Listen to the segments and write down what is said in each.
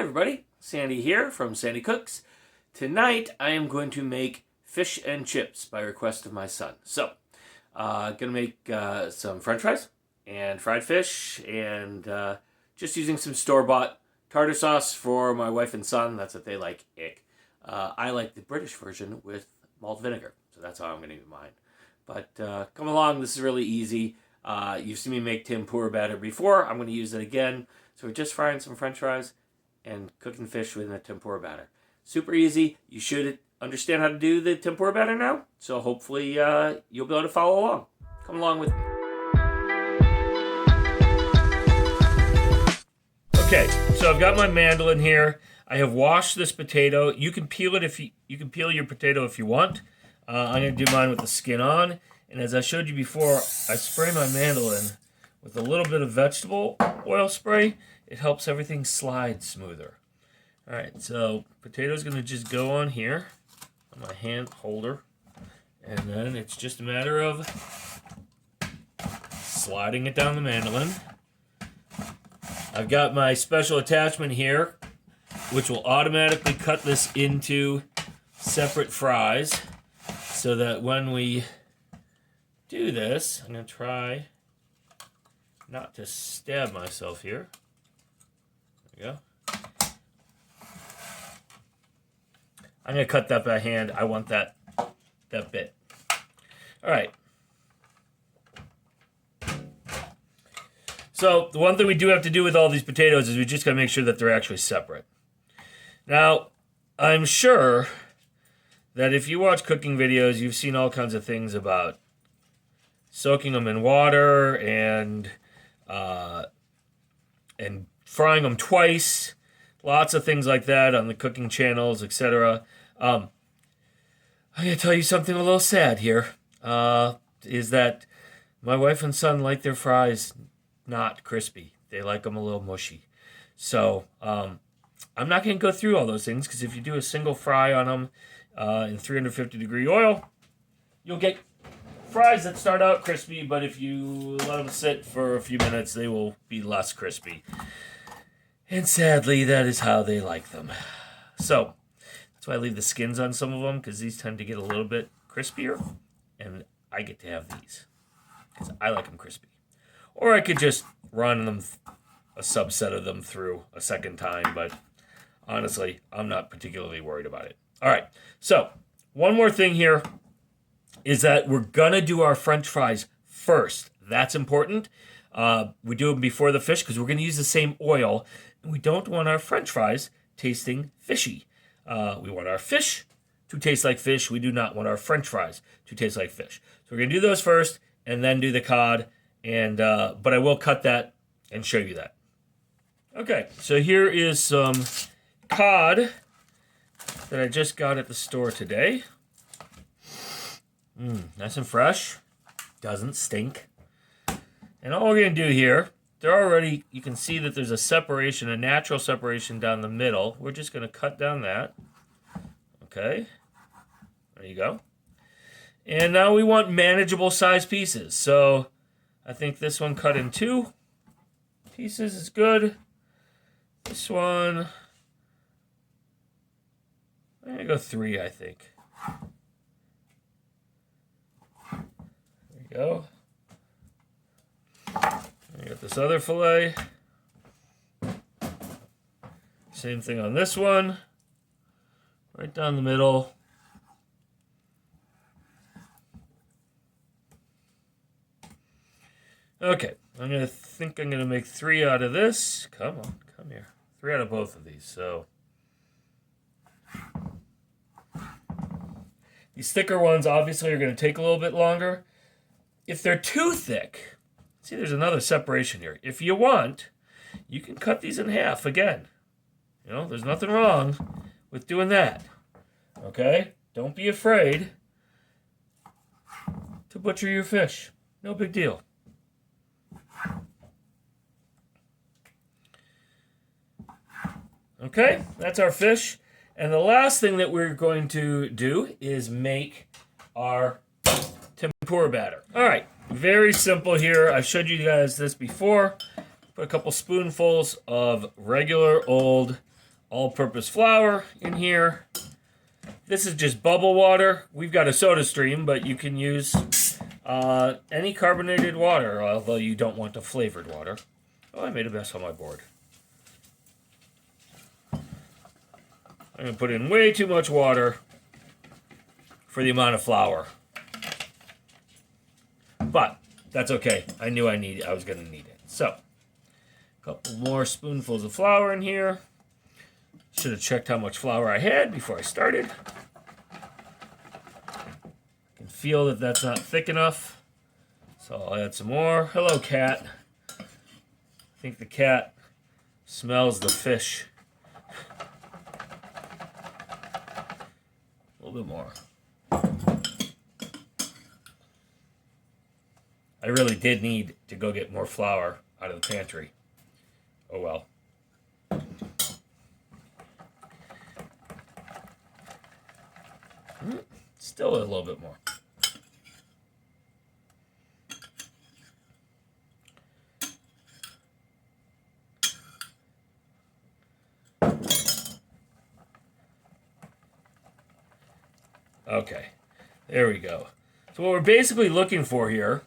everybody, Sandy here from Sandi Cooks. Tonight I am going to make fish and chips by request of my son. So, gonna make some french fries and fried fish and just using some store-bought tartar sauce for my wife and son. That's what they like. Ick. I like the British version with malt vinegar, so that's how I'm gonna do mine. But come along, this is really easy. You've seen me make tempura batter before. I'm gonna use it again. So we're just frying some french fries and cooking fish with a tempura batter. Super easy. You should understand how to do the tempura batter now. So hopefully you'll be able to follow along. Come along with me. Okay, so I've got my mandolin here. I have washed this potato. You can peel it if you can peel your potato if you want. I'm gonna do mine with the skin on. And as I showed you before, I spray my mandolin with a little bit of vegetable oil spray. It helps everything slide smoother. All right, so potato's gonna just go on here on my hand holder, and then it's just a matter of sliding it down the mandolin. I've got my special attachment here, which will automatically cut this into separate fries, so that when we do this, I'm gonna try not to stab myself here. There we go. I'm going to cut that by hand. I want that bit. All right. So the one thing we do have to do with all these potatoes is we just got to make sure that they're actually separate. Now, I'm sure that if you watch cooking videos, you've seen all kinds of things about soaking them in water and frying them twice, lots of things like that on the cooking channels, etc. I'm going to tell you something a little sad here, is that my wife and son like their fries not crispy. They like them a little mushy. So I'm not going to go through all those things, because if you do a single fry on them in 350-degree oil, you'll get fries that start out crispy, but if you let them sit for a few minutes, they will be less crispy. And sadly, that is how they like them. So that's why I leave the skins on some of them, because these tend to get a little bit crispier, and I get to have these because I like them crispy. Or I could just run them, a subset of them through a second time, but honestly, I'm not particularly worried about it. All right, so one more thing here is that we're gonna do our French fries first. That's important. We do them before the fish because we're gonna use the same oil, and we don't want our French fries tasting fishy. We want our fish to taste like fish. We do not want our French fries to taste like fish. So we're gonna do those first, and then do the cod. And but I will cut that and show you that. Okay, so here is some cod that I just got at the store today. Nice and fresh, doesn't stink. And all we're gonna do here, you can see that there's a separation, a natural separation down the middle. We're just gonna cut down that. Okay, there you go. And now we want manageable size pieces. So I think this one cut in 2 pieces is good. This one, I'm gonna go 3, I think. Go. I got this other fillet. Same thing on this one. Right down the middle. Okay, I'm gonna make 3 out of this. Come on, come here. 3 out of both of these. So these thicker ones obviously are gonna take a little bit longer. If they're too thick, see, there's another separation here. If you want, you can cut these in half again. You know, there's nothing wrong with doing that. Okay? Don't be afraid to butcher your fish. No big deal. Okay, that's our fish. And the last thing that we're going to do is make our tempura batter. All right, very simple here. I showed you guys this before. Put a couple spoonfuls of regular old all-purpose flour in here. This is just bubble water. We've got a soda stream, but you can use any carbonated water, although you don't want the flavored water. Oh, I made a mess on my board. I'm going to put in way too much water for the amount of flour. But that's okay. I knew I was going to need it. So, a couple more spoonfuls of flour in here. Should have checked how much flour I had before I started. I can feel that that's not thick enough. So I'll add some more. Hello, cat. I think the cat smells the fish. A little bit more. I really did need to go get more flour out of the pantry. Oh well. Still a little bit more. Okay, there we go. So what we're basically looking for here,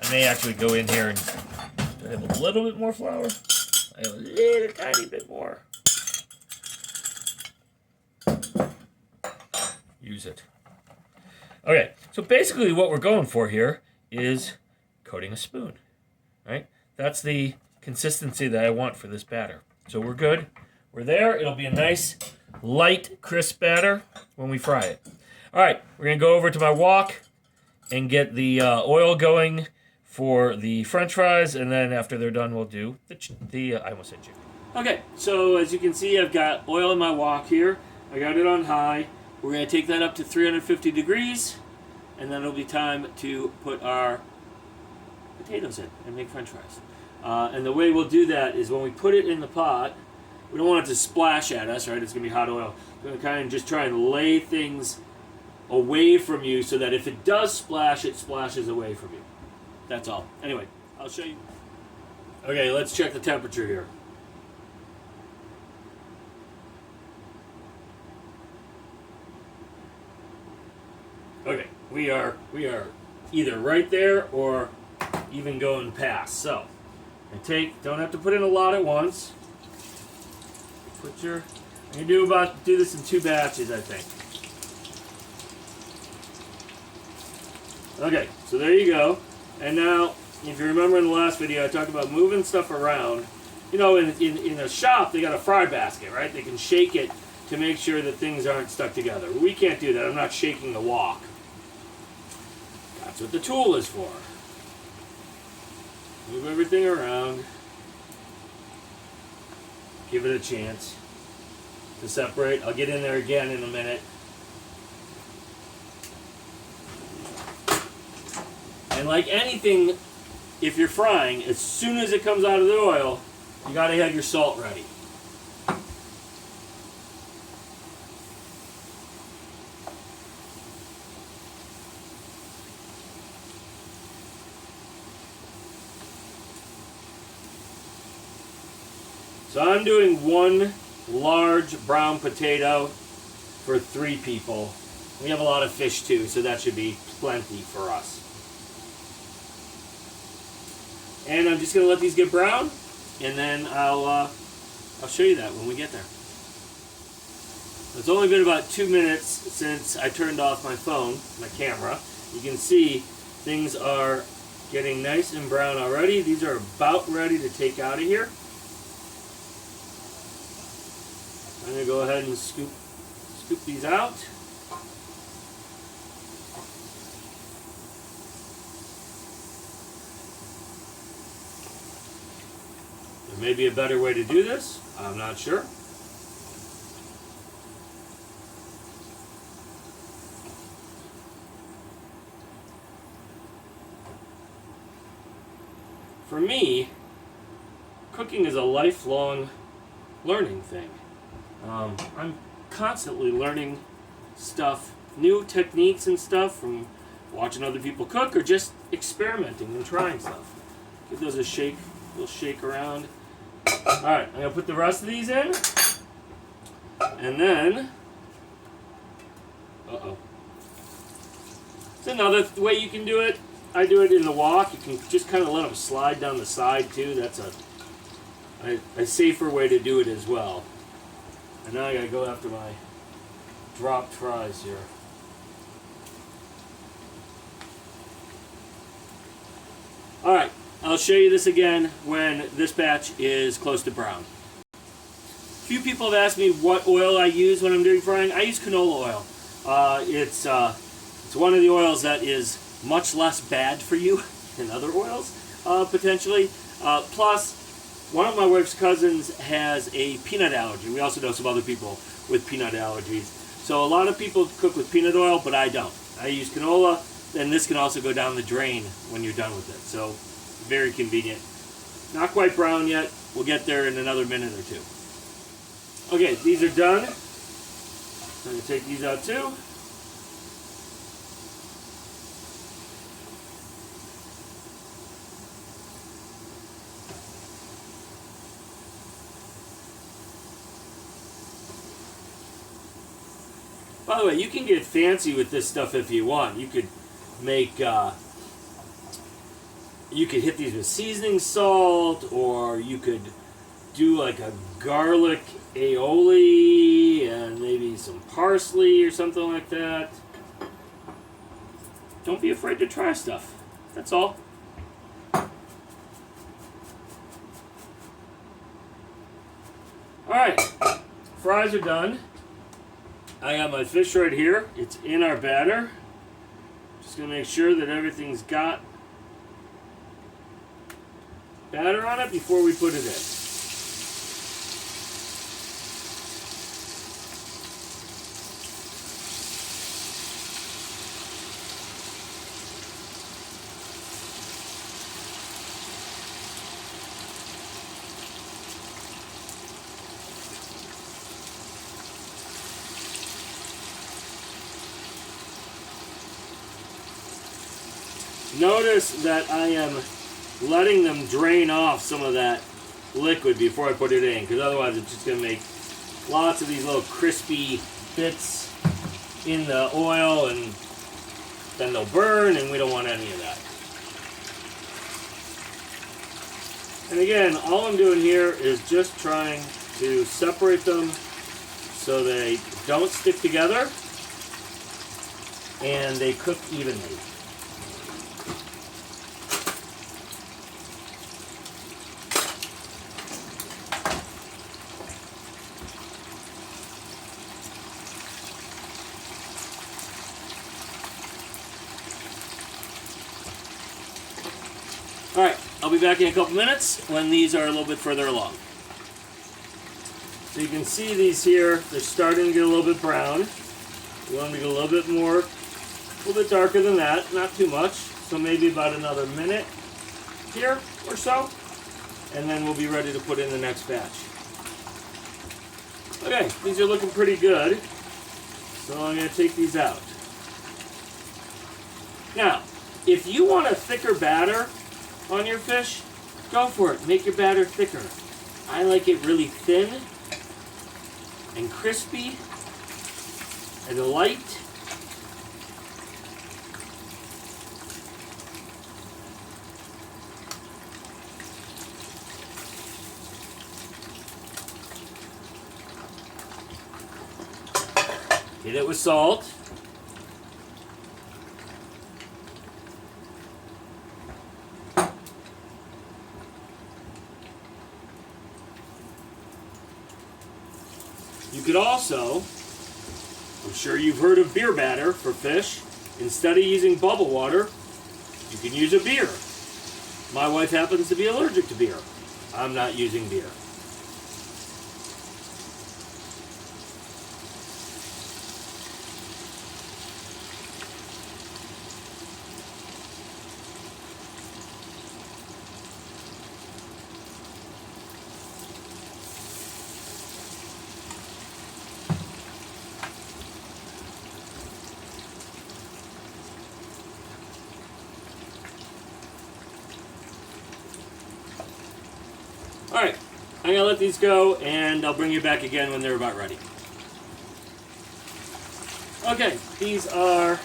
I may actually go in here and have a little bit more flour. I have a little tiny bit more. Use it. Okay, so basically what we're going for here is coating a spoon, right? That's the consistency that I want for this batter. So we're good. We're there. It'll be a nice, light, crisp batter when we fry it. All right, we're going to go over to my wok and get the oil going for the French fries, and then after they're done, we'll do I almost said chicken. Okay, so as you can see, I've got oil in my wok here. I got it on high. We're going to take that up to 350 degrees, and then it'll be time to put our potatoes in and make French fries. And the way we'll do that is when we put it in the pot, we don't want it to splash at us, right? It's going to be hot oil. We're going to kind of just try and lay things away from you so that if it does splash, it splashes away from you. That's all. Anyway, I'll show you. Okay, let's check the temperature here. Okay, we are either right there or even going past. So, don't have to put in a lot at once. I'm gonna do this in 2 batches, I think. Okay, so there you go. And now, if you remember in the last video, I talked about moving stuff around. You know, in a shop, they got a fry basket, right? They can shake it to make sure that things aren't stuck together. We can't do that. I'm not shaking the wok. That's what the tool is for. Move everything around. Give it a chance to separate. I'll get in there again in a minute. And like anything, if you're frying, as soon as it comes out of the oil, you gotta have your salt ready. So I'm doing 1 large brown potato for 3 people. We have a lot of fish too, so that should be plenty for us. And I'm just going to let these get brown, and then I'll show you that when we get there. It's only been about 2 minutes since I turned off my phone, my camera. You can see things are getting nice and brown already. These are about ready to take out of here. I'm going to go ahead and scoop these out. There may be a better way to do this. I'm not sure. For me, cooking is a lifelong learning thing. I'm constantly learning stuff, new techniques and stuff from watching other people cook or just experimenting and trying stuff. Give those a shake, we'll shake around. Alright, I'm going to put the rest of these in. And then... Uh-oh. It's another way you can do it. I do it in the wok. You can just kind of let them slide down the side too. That's a safer way to do it as well. And now I got to go after my dropped fries here. Alright, I'll show you this again when this batch is close to brown. A few people have asked me what oil I use when I'm doing frying. I use canola oil. It's one of the oils that is much less bad for you than other oils, potentially. Plus, one of my wife's cousins has a peanut allergy. We also know some other people with peanut allergies. So a lot of people cook with peanut oil, but I don't. I use canola, and this can also go down the drain when you're done with it. So, very convenient. Not quite brown yet. We'll get there in another minute or two. Okay, these are done. I'm going to take these out too. By the way, you can get fancy with this stuff if you want. You could make, you could hit these with seasoning salt, or you could do like a garlic aioli and maybe some parsley or something like that. Don't be afraid to try stuff. That's all. Alright, fries are done. I got my fish right here. It's in our batter. Just going to make sure that everything's got batter on it before we put it in. Notice that I am letting them drain off some of that liquid before I put it in, because otherwise it's just going to make lots of these little crispy bits in the oil, and then they'll burn, and we don't want any of that. And again, all I'm doing here is just trying to separate them so they don't stick together and they cook evenly. Alright, I'll be back in a couple minutes when these are a little bit further along. So you can see these here, they're starting to get a little bit brown. We want them to get a little bit more, a little bit darker than that, not too much. So maybe about another minute here or so. And then we'll be ready to put in the next batch. Okay, these are looking pretty good. So I'm going to take these out. Now, if you want a thicker batter on your fish, go for it. Make your batter thicker. I like it really thin and crispy and light. Hit it with salt. You could also, I'm sure you've heard of beer batter for fish. Instead of using bubble water, you can use a beer. My wife happens to be allergic to beer. I'm not using beer. Alright, I'm gonna let these go, and I'll bring you back again when they're about ready. Okay, these are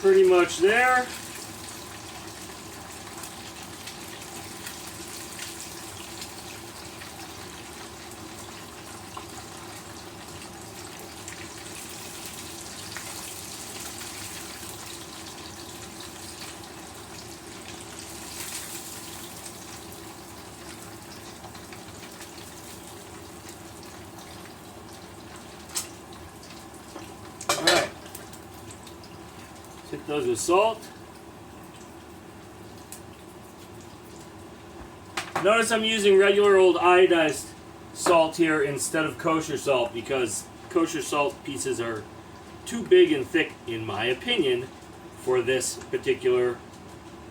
pretty much there. Alright. Hit those with salt. Notice I'm using regular old iodized salt here instead of kosher salt because kosher salt pieces are too big and thick, in my opinion, for this particular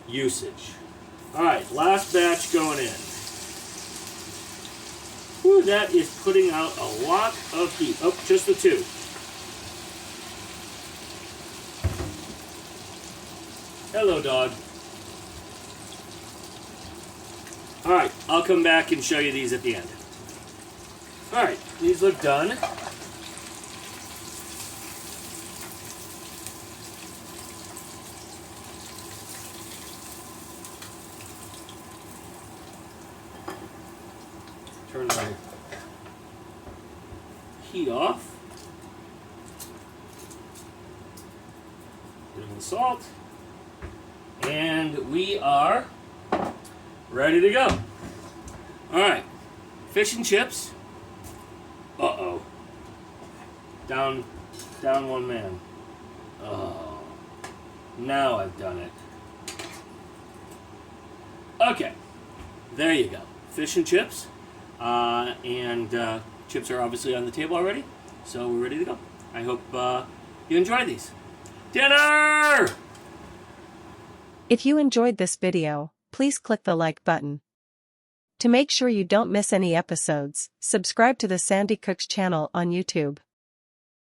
usage. Alright, last batch going in. Whew, that is putting out a lot of heat. Oh, just the two. Hello, dog. Alright, I'll come back and show you these at the end. Alright, these look done. Turn my heat off. Put in the salt. And we are ready to go. Alright, fish and chips. Uh-oh. Down one man. Oh, now I've done it. Okay, there you go. Fish and chips. Chips are obviously on the table already, so we're ready to go. I hope you enjoy these. Dinner! If you enjoyed this video, please click the like button. To make sure you don't miss any episodes, subscribe to the Sandi Cooks channel on YouTube.